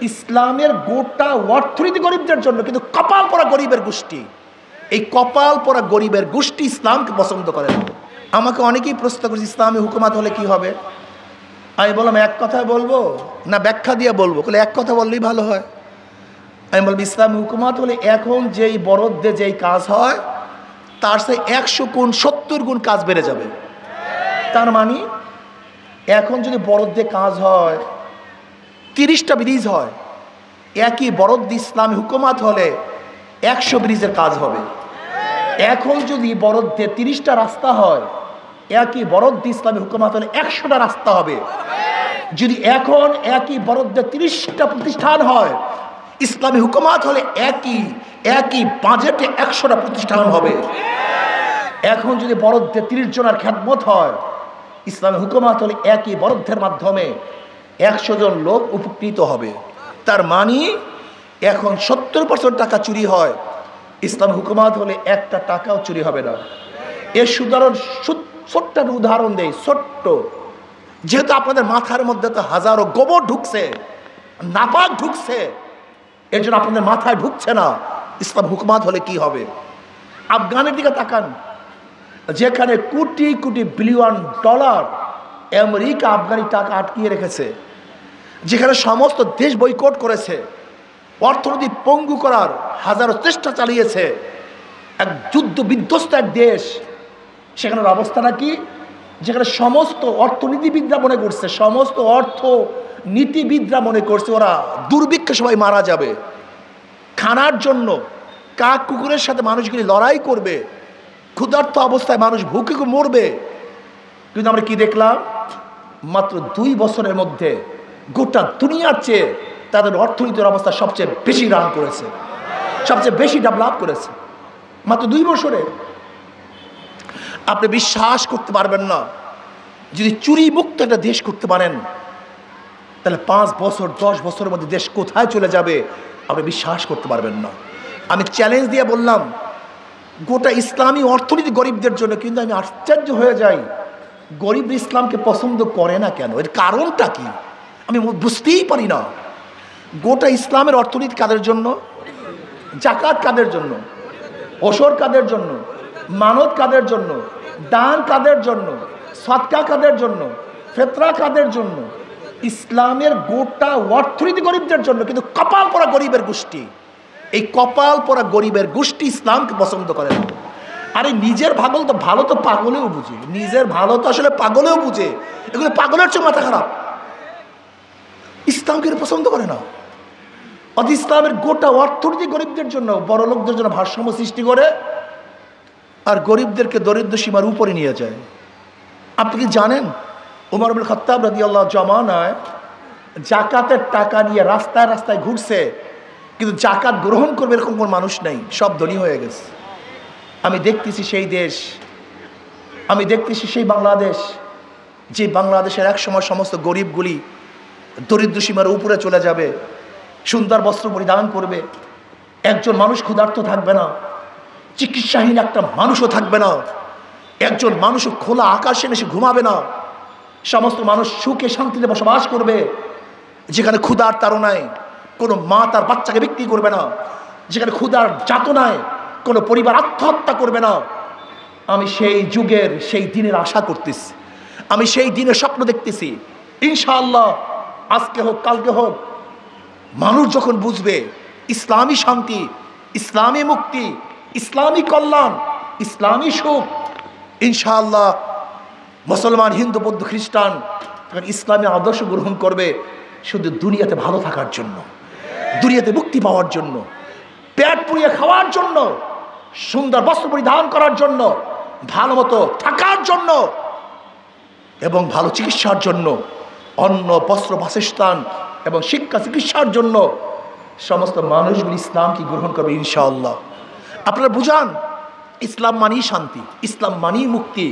ইসলামের গোটা অর্থনীতি গরিবদের জন্য, কিন্তু কপাল পরা গরিবের গোষ্ঠী, এই কপাল পরা গরিবের গোষ্ঠী ইসলামকে পছন্দ করে না। আমাকে অনেকেই প্রশ্ন করেছে ইসলামী হুকুমাত হলে কি হবে। আমি বললাম এক কথায় বলবো না ব্যাখ্যা দিয়ে বলবো? বলে এক কথা বললেই ভালো হয়। আমি বলবো ইসলামী হুকুমাত হলে এখন যেই বরদ্দে যেই কাজ হয় তার সে 100 গুণ 70 গুণ কাজ বেড়ে যাবে। তার মানে এখন যদি বরদ্দে কাজ হয় 30টা ব্রিজ হয়, একই বরদ্দে ইসলামী হুকুমাত হলে 100 ব্রিজের কাজ হবে। এখন যদি বরদ্দে 30টা রাস্তা হয়, একই বরদ্দে ইসলামী হুকুমাত হলে 100টা রাস্তা হবে। যদি এখন একই বরদ্দে 30টা প্রতিষ্ঠান হয়, ইসলামী হুকুমাত হলে একই বাজেটে 100টা প্রতিষ্ঠান হবে। এখন যদি বরদ্দে 30 জনের খেদমত হয়, ইসলামী হুকুমাত হলে একই বরদ্দের মাধ্যমে 100 জন লোক উপকৃত হবে। তার মানে এখন 70% টাকা চুরি হয়, ইসলামী হুকুমাত হলে একটা টাকাও চুরি হবে না। এর ছোট্ট উদাহরণ দেয়, ছোট্ট, যেহেতু আপনাদের মাথার মধ্যে তো হাজারো গোবর ঢুকছে, নাপাক ঢুকছে, এর জন্য আপনাদের মাথায় ঢুকছে না ইসলাম হুকুমাত হলে কি হবে। আফগানের দিকে তাকান, যেখানে crore crore billion dollar America Afghani টাকা আটকিয়ে রেখেছে, যেখানে সমস্ত দেশ বয়কট করেছে, অর্থনীতি পঙ্গু করার হাজারো চেষ্টা চালিয়েছে, এক যুদ্ধ বিধ্বস্ত এক দেশ, সেখানের অবস্থাটা কি? যেখানে সমস্ত অর্থনীতিবিদরা মনে করছে, সমস্ত অর্থনীতিবিদরা মনে করছে ওরা দুর্ভিক্ষে সবাই মারা যাবে, খানার জন্য কাক কুকুরের সাথে মানুষগুলি লড়াই করবে, ক্ষুধার্ত অবস্থায় মানুষ ভুকে মরবে। কিন্তু আমরা কি দেখলাম? মাত্র 2 বছরের মধ্যে গোটা দুনিয়ার চেয়ে তাদের অর্থনীতির অবস্থা সবচেয়ে বেশি রান করেছে, সবচেয়ে বেশি ডেভেলপ করেছে মাত্র 2 বছরে। আপনি বিশ্বাস করতে পারবেন না, যদি চুরি মুক্ত একটা দেশ করতে পারেন তাহলে 5 বছর 10 বছরের মধ্যে দেশ কোথায় চলে যাবে আপনি বিশ্বাস করতে পারবেন না। আমি চ্যালেঞ্জ দিয়ে বললাম গোটা ইসলামী অর্থনীতি গরিবদের জন্য, কিন্তু আমি আশ্চর্য হয়ে যাই গরিব ইসলামকে পছন্দ করে না কেন, এর কারণটা কি আমি বুঝতেই পারি না। গোটা ইসলামের অর্থনীতি কাদের জন্য? জাকাত কাদের জন্য? ওসর কাদের জন্য? মানত কাদের জন্য? দান কাদের জন্য? সদকা কাদের জন্য? ফিতরা কাদের জন্য? ইসলামের গোটা অর্থনীতি গরিবদের জন্য, কিন্তু কপাল পরা গরিবের গোষ্ঠী, এই কপাল পরা গরিবের গোষ্ঠী ইসলামকে পছন্দ করে না। আরে নিজের ভালো তো পাগলেও বুঝে, নিজের ভালো তো আসলে পাগলেও বুঝে, এগুলো পাগলের চেয়ে মাথা খারাপ। ইসলামকে পছন্দ করে না, অথচ ইসলামের গোটা অর্থনীতি গরিবদের জন্য, বড় লোকদের জন্য ভারসাম্য সৃষ্টি করে আর গরিবদেরকে দরিদ্র সীমার উপরে নিয়ে যায়। আপনি কি জানেন উমর ইবনে খাত্তাব রাদিয়াল্লাহু জামানায় জাকাতের টাকা নিয়ে রাস্তায় রাস্তায় ঘুরছে, কিন্তু জাকাত গ্রহণ করবে এরকম কোনো মানুষ নাই, সব ধনী হয়ে গেছে। আমি দেখতেছি সেই দেশ, আমি দেখতেছি সেই বাংলাদেশ, যে বাংলাদেশের এক সময় সমস্ত গরিবগুলি দরিদ্র সীমার উপরে চলে যাবে, সুন্দর বস্ত্র পরিধান করবে, একজন মানুষ ক্ষুধার্ত থাকবে না, চিকিৎসাহীন একটা মানুষও থাকবে না, একজন মানুষও খোলা আকাশে এসে ঘুমাবে না, সমস্ত মানুষ সুখে শান্তিতে বসবাস করবে, যেখানে ক্ষুধার তাড়নায় কোনো মা তার বাচ্চাকে বিক্রি করবে না, যেখানে ক্ষুধার যাতনায় কোনো পরিবার আত্মহত্যা করবে না। আমি সেই যুগের সেই দিনের আশা করতেছি, আমি সেই দিনের স্বপ্ন দেখতেছি। ইনশাআল্লাহ আজকে হোক কালকে হোক, মানুষ যখন বুঝবে ইসলামী শান্তি, ইসলামী মুক্তি, ইসলামী কল্যাণ, ইসলামী সুখ, ইনশাআল্লাহ মুসলমান, হিন্দু, বৌদ্ধ, খ্রিস্টান তখন ইসলামী আদর্শ গ্রহণ করবে শুধু দুনিয়াতে ভালো থাকার জন্য, দুনিয়াতে মুক্তি পাওয়ার জন্য, পেট পুড়িয়ে খাওয়ার জন্য, সুন্দর বস্ত্র পরিধান করার জন্য, ভালো মতো থাকার জন্য এবং ভালো চিকিৎসার জন্য, অন্ন বস্ত্র বাসস্থান এবং শিক্ষা চিকিৎসার জন্য সমস্ত মানুষগুলি ইসলামকে গ্রহণ করবে ইনশাআল্লাহ। আপনারা বুঝান ইসলাম মানেই শান্তি, ইসলাম মানেই মুক্তি।